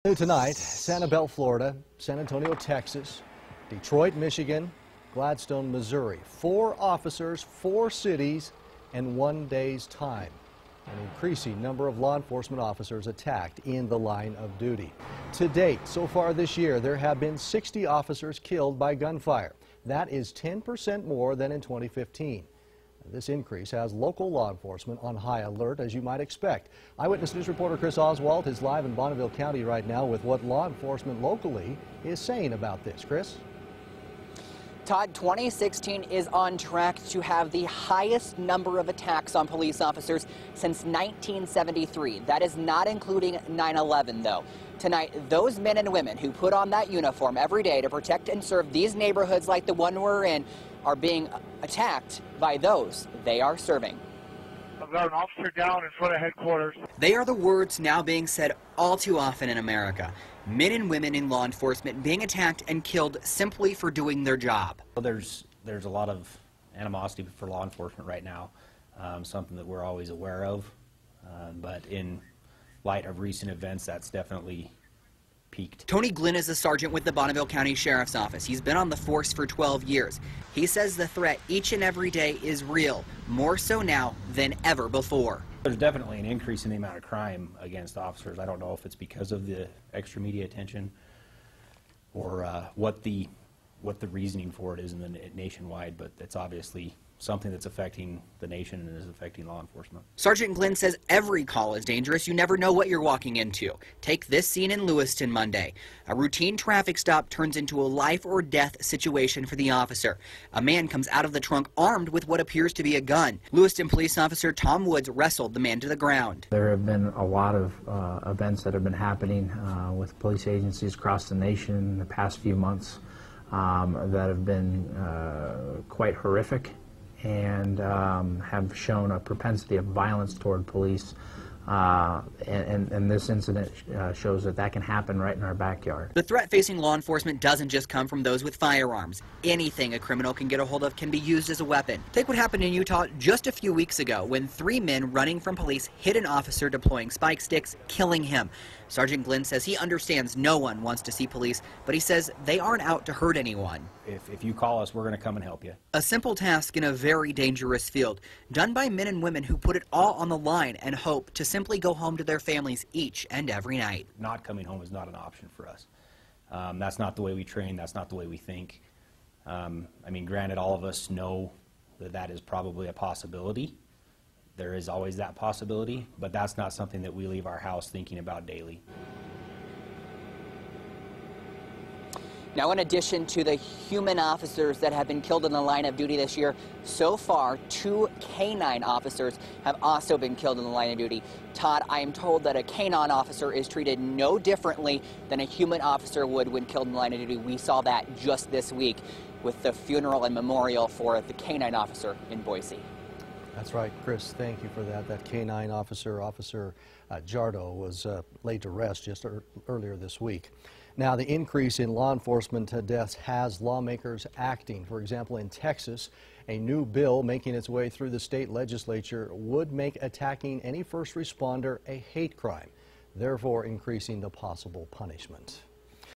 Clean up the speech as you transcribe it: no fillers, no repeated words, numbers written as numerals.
New tonight, Sanibel, Florida, San Antonio, Texas, Detroit, Michigan, Gladstone, Missouri. 4 officers, 4 cities, in 1 day's time. An increasing number of law enforcement officers attacked in the line of duty. To date, so far this year, there have been 60 officers killed by gunfire. That is 10% more than in 2015. This increase has local law enforcement on high alert, as you might expect. Eyewitness News reporter Chris Oswald is live in Bonneville County right now with what law enforcement locally is saying about this. Chris? Todd, 2016 is on track to have the highest number of attacks on police officers since 1973. That is not including 9/11, though. Tonight, those men and women who put on that uniform every day to protect and serve these neighborhoods like the one we're in are being attacked by those they are serving. I've got an officer down in front of headquarters. They are the words now being said all too often in America. Men and women in law enforcement being attacked and killed simply for doing their job. There's a lot of animosity for law enforcement right now, something that we're always aware of, but in light of recent events, that's definitely peaked. Tony Glynn is a sergeant with the Bonneville County Sheriff's Office. He's been on the force for 12 years. He says the threat each and every day is real, more so now than ever before. There's definitely an increase in the amount of crime against officers. I don't know if it's because of the extra media attention or what the reasoning for it is in the nationwide, but it's obviously something that's affecting the nation and is affecting law enforcement. Sergeant Glynn says every call is dangerous. You never know what you're walking into. Take this scene in Lewiston Monday. A routine traffic stop turns into a life or death situation for the officer. A man comes out of the trunk armed with what appears to be a gun. Lewiston police officer Tom Woods wrestled the man to the ground. There have been a lot of events that have been happening with police agencies across the nation in the past few months that have been quite horrific and have shown a propensity of violence toward police. And this incident shows that that can happen right in our backyard. The threat facing law enforcement doesn't just come from those with firearms. Anything a criminal can get a hold of can be used as a weapon. Take what happened in Utah just a few weeks ago when 3 men running from police hit an officer deploying spike sticks, killing him. Sergeant Glynn says he understands no one wants to see police, but he says they aren't out to hurt anyone. If you call us, we're going to come and help you. A simple task in a very dangerous field, done by men and women who put it all on the line and hope to simply go home to their families each and every night. Not coming home is not an option for us. That's not the way we train. That's not the way we think. I mean, granted, all of us know that that is probably a possibility. There is always that possibility, but that's not something that we leave our house thinking about daily. Now, in addition to the human officers that have been killed in the line of duty this year, so far 2 canine officers have also been killed in the line of duty. Todd, I am told that a canine officer is treated no differently than a human officer would when killed in the line of duty. We saw that just this week with the funeral and memorial for the canine officer in Boise. That's right, Chris. Thank you for that. That canine officer, Jardo, was laid to rest just earlier this week. Now, the increase in law enforcement deaths has lawmakers acting. For example, in Texas, a new bill making its way through the state legislature would make attacking any first responder a hate crime, therefore increasing the possible punishment.